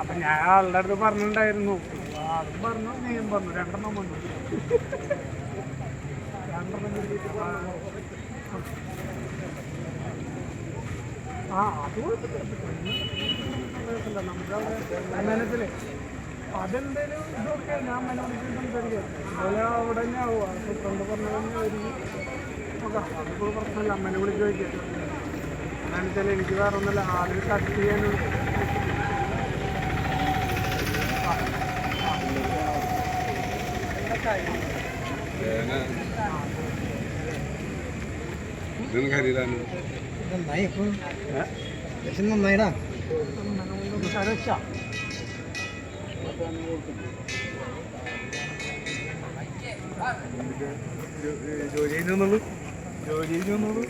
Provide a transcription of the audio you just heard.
അപ്പൊ ഞാൻ ആളുടെ അടുത്ത് പറഞ്ഞിട്ടുണ്ടായിരുന്നു. ആളും പറഞ്ഞു, നീയും പറഞ്ഞു, രണ്ടെണ്ണം വന്നു. അത് കുഴപ്പമില്ല. നമുക്കവിടെ മേനത്തില് അതെന്തേലും ഇതൊക്കെ ഞാൻ മനോടിച്ച് സംസാരിക്കാം. അതുപോലെ അവിടെ തന്നെ ആവുക. സൂപ്രണ്ട് പറഞ്ഞ തന്നെ ഒരു നോക്കാം. അതിപ്പോൾ പ്രശ്നമില്ല. അമ്മേനെ വിളിച്ച് ചോദിക്കാം. എന്താണെന്ന് വെച്ചാൽ എനിക്ക് വേറെ ഒന്നുമില്ല, ആദ്യം കട്ട് ചെയ്യാനും നന്നായിടാ ജോലി ചെയ്യുന്നുള്ളൂ.